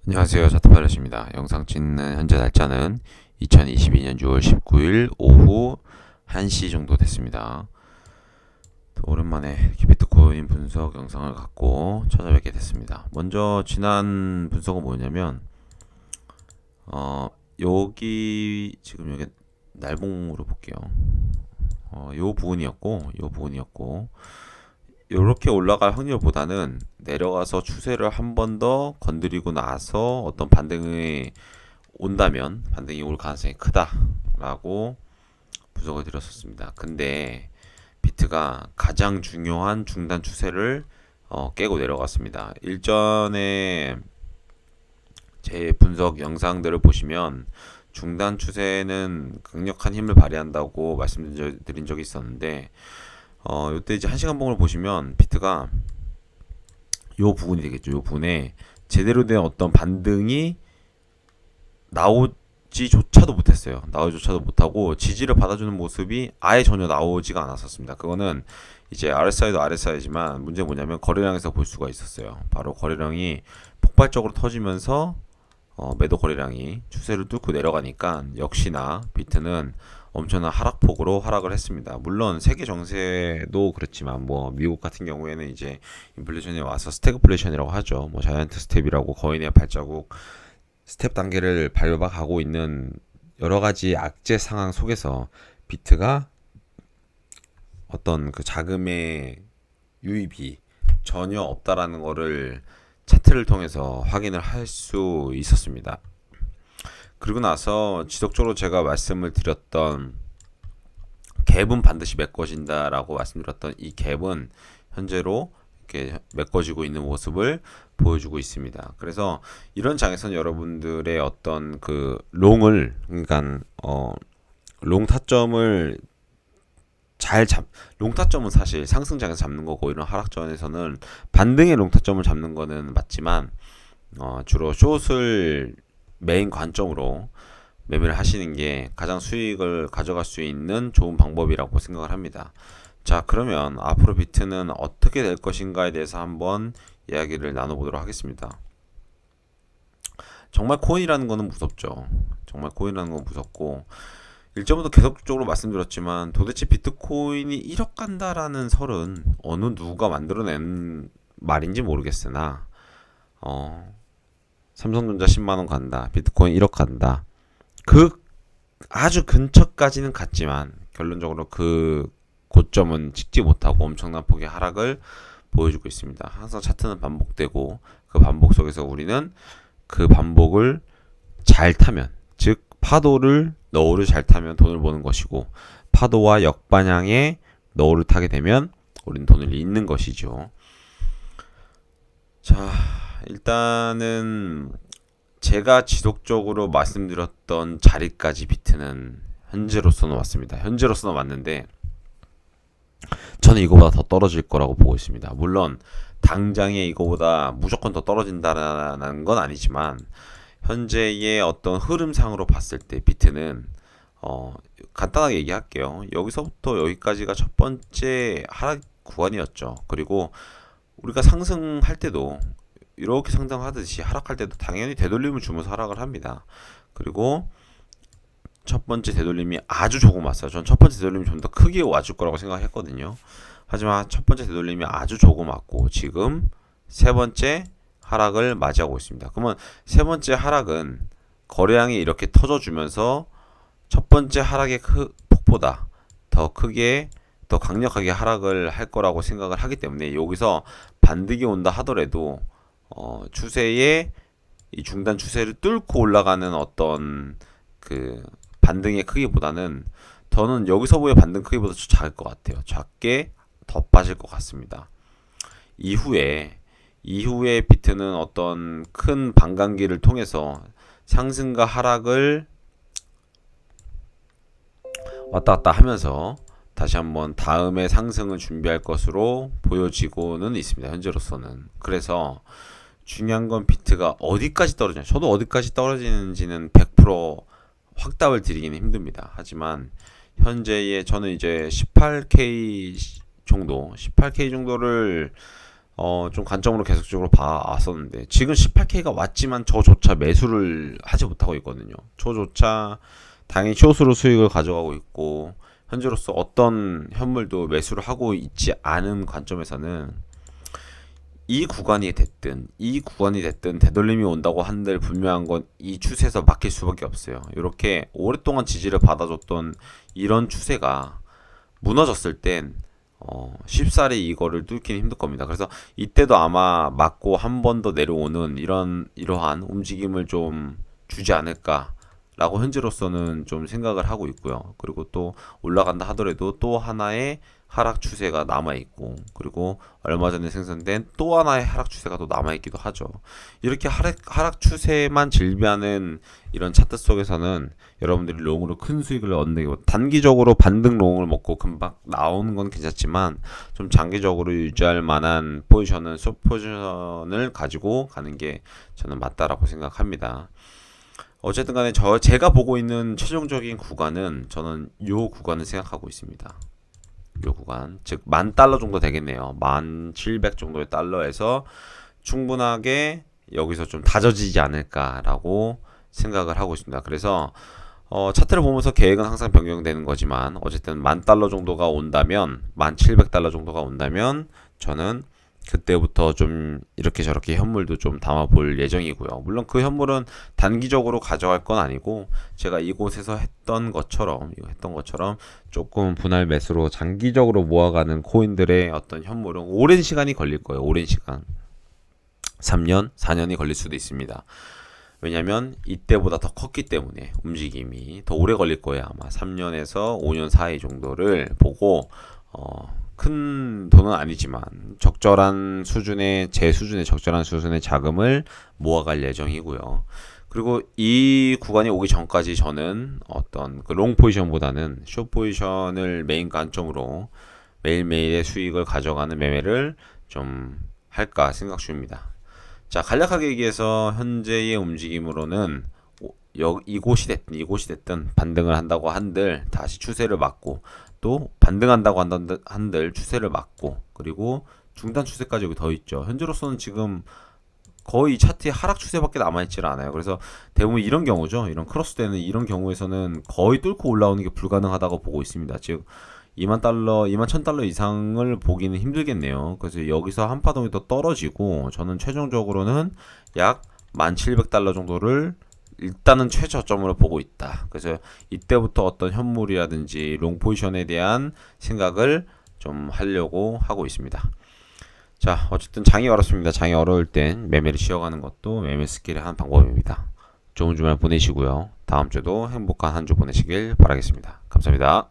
안녕하세요. 자타파렛입니다. 영상 찍는 현재 날짜는 2022년 6월 19일 오후 1시 정도 됐습니다. 또 오랜만에 이렇게 비트코인 분석 영상을 갖고 찾아뵙게 됐습니다. 먼저 지난 분석은 뭐냐면 여기 지금 여기 날봉으로 볼게요. 요 부분이었고 이렇게 올라갈 확률보다는 내려가서 추세를 한 번 더 건드리고 나서 어떤 반등이 온다면 반등이 올 가능성이 크다라고 분석을 드렸었습니다. 근데 비트가 가장 중요한 중단 추세를 깨고 내려갔습니다. 일전에 제 분석 영상들을 보시면 중단 추세는 강력한 힘을 발휘한다고 말씀드린 적이 있었는데 이때 이제 1시간 봉을 보시면 비트가 요 부분이 되겠죠. 요 부분에 제대로 된 어떤 반등이 나오지조차도 못했어요. 나오지조차도 못하고 지지를 받아주는 모습이 아예 전혀 나오지가 않았었습니다. 그거는 이제 RSI도 RSI지만 문제는 뭐냐면 거래량에서 볼 수가 있었어요. 바로 거래량이 폭발적으로 터지면서 매도 거래량이 추세를 뚫고 내려가니까 역시나 비트는 엄청난 하락폭으로 하락을 했습니다. 물론 세계 정세도 그렇지만 뭐 미국 같은 경우에는 이제 인플레이션이 와서 스태그플레이션이라고 하죠. 뭐 자이언트 스텝이라고 거인의 발자국 스텝 단계를 밟아가고 있는 여러 가지 악재 상황 속에서 비트가 어떤 그 자금의 유입이 전혀 없다라는 거를 차트를 통해서 확인을 할 수 있었습니다. 그리고 나서 지속적으로 제가 말씀을 드렸던 갭은 반드시 메꿔진다라고 말씀드렸던 이 갭은 현재로 이렇게 메꿔지고 있는 모습을 보여주고 있습니다. 그래서 이런 장에서는 여러분들의 어떤 그 롱을 그러니까 롱 타점을 롱 타점은 사실 상승장에서 잡는 거고 이런 하락전에서는 반등의 롱 타점을 잡는 거는 맞지만 주로 숏을 메인 관점으로 매매를 하시는 게 가장 수익을 가져갈 수 있는 좋은 방법이라고 생각을 합니다. 자, 그러면 앞으로 비트는 어떻게 될 것인가에 대해서 한번 이야기를 나눠보도록 하겠습니다. 정말 코인이라는 거는 무섭죠. 정말 코인이라는 건 무섭고 일전부터 계속적으로 말씀드렸지만 도대체 비트코인이 1억 간다라는 설은 어느 누가 만들어낸 말인지 모르겠으나 삼성전자 10만원 간다, 비트코인 1억 간다, 그 아주 근처까지는 갔지만 결론적으로 그 고점은 찍지 못하고 엄청난 폭의 하락을 보여주고 있습니다. 항상 차트는 반복되고 그 반복 속에서 우리는 그 반복을 잘 타면, 즉 파도를 너울을 잘 타면 돈을 버는 것이고 파도와 역반향의 너울을 타게 되면 우리는 돈을 잃는 것이죠. 자, 일단은 제가 지속적으로 말씀드렸던 자리까지 비트는 현재로서는 왔습니다. 현재로서는 왔는데 저는 이거보다 더 떨어질 거라고 보고 있습니다. 물론 당장에 이거보다 무조건 더 떨어진다는 건 아니지만 현재의 어떤 흐름상으로 봤을 때 비트는 간단하게 얘기할게요. 여기서부터 여기까지가 첫 번째 하락 구간이었죠. 그리고 우리가 상승할 때도 이렇게 상승하듯이 하락할 때도 당연히 되돌림을 주면서 하락을 합니다. 그리고 첫 번째 되돌림이 아주 조금 왔어요. 전 첫 번째 되돌림이 좀 더 크게 와줄 거라고 생각했거든요. 하지만 첫 번째 되돌림이 아주 조금 왔고 지금 세 번째 하락을 맞이하고 있습니다. 그러면 세 번째 하락은 거래량이 이렇게 터져주면서 첫 번째 하락의 폭보다 더 크게 더 강력하게 하락을 할 거라고 생각을 하기 때문에 여기서 반등이 온다 하더라도 추세의 이 중단 추세를 뚫고 올라가는 어떤 그 반등의 크기보다는 저는 여기서부의 반등 크기보다 좀 작을 것 같아요. 작게 더 빠질 것 같습니다. 이후에 비트는 어떤 큰 반감기를 통해서 상승과 하락을 왔다 갔다 하면서 다시 한번 다음의 상승을 준비할 것으로 보여지고는 있습니다. 현재로서는. 그래서 중요한 건 비트가 어디까지 떨어지냐. 저도 어디까지 떨어지는지는 100% 확답을 드리기는 힘듭니다. 하지만 현재의 저는 이제 18K 정도를 좀 관점으로 계속적으로 봐왔었는데 지금 18K가 왔지만 저조차 매수를 하지 못하고 있거든요. 저조차 당연히 숏으로 수익을 가져가고 있고 현재로서 어떤 현물도 매수를 하고 있지 않은 관점에서는 이 구간이 됐든 되돌림이 온다고 한들 분명한 건 이 추세에서 막힐 수밖에 없어요. 이렇게 오랫동안 지지를 받아줬던 이런 추세가 무너졌을 땐 쉽사리 이거를 뚫기는 힘들 겁니다. 그래서 이때도 아마 맞고 한 번 더 내려오는 이러한 움직임을 좀 주지 않을까라고 현재로서는 좀 생각을 하고 있고요. 그리고 또 올라간다 하더라도 또 하나의 하락 추세가 남아 있고, 그리고 얼마 전에 생성된 또 하나의 하락 추세가 또 남아 있기도 하죠. 이렇게 하락 추세만 즐비하는 이런 차트 속에서는 여러분들이 롱으로 큰 수익을 얻는 게 단기적으로 반등 롱을 먹고 금방 나오는 건 괜찮지만 좀 장기적으로 유지할 만한 포지션은 숏 포지션을 가지고 가는 게 저는 맞다라고 생각합니다. 어쨌든 간에 제가 보고 있는 최종적인 구간은 저는 요 구간을 생각하고 있습니다. 요 구간, 즉 10,000달러 정도 되겠네요. 1,700 정도의 달러에서 충분하게 여기서 좀 다져지지 않을까라고 생각을 하고 있습니다. 그래서 차트를 보면서 계획은 항상 변경되는 거지만 어쨌든 10,000달러 정도가 온다면, 1,700달러 정도가 온다면 저는 그때부터 좀 이렇게 저렇게 현물도 좀 담아 볼 예정이고요. 물론 그 현물은 단기적으로 가져갈 건 아니고 제가 이곳에서 했던 것처럼 조금 분할 매수로 장기적으로 모아가는 코인들의 어떤 현물은 오랜 시간이 걸릴 거예요. 오랜 시간. 3년, 4년이 걸릴 수도 있습니다. 왜냐면 이때보다 더 컸기 때문에 움직임이 더 오래 걸릴 거예요. 아마 3년에서 5년 사이 정도를 보고 큰 돈은 아니지만 적절한 수준의 제 수준의 적절한 수준의 자금을 모아갈 예정이고요. 그리고 이 구간이 오기 전까지 저는 어떤 그 롱 포지션보다는 숏 포지션을 메인 관점으로 매일매일의 수익을 가져가는 매매를 좀 할까 생각 중입니다. 자, 간략하게 얘기해서 현재의 움직임으로는 이곳이 됐든 반등을 한다고 한들 다시 추세를 막고, 또 반등한다고 한들 추세를 막고, 그리고 중단 추세까지 여기 더 있죠. 현재로서는 지금 거의 차트에 하락 추세밖에 남아있지 않아요. 그래서 대부분 이런 경우죠. 이런 크로스되는 이런 경우에서는 거의 뚫고 올라오는 게 불가능하다고 보고 있습니다. 즉 2만 달러, 2만 1,000달러 이상을 보기는 힘들겠네요. 그래서 여기서 한 파동이 더 떨어지고 저는 최종적으로는 약 1,700달러 정도를 일단은 최저점으로 보고 있다. 그래서 이때부터 어떤 현물이라든지 롱 포지션에 대한 생각을 좀 하려고 하고 있습니다. 자, 어쨌든 장이 어렵습니다. 장이 어려울 땐 매매를 쉬어가는 것도 매매 스킬의 한 방법입니다. 좋은 주말 보내시고요. 다음 주도 행복한 한 주 보내시길 바라겠습니다. 감사합니다.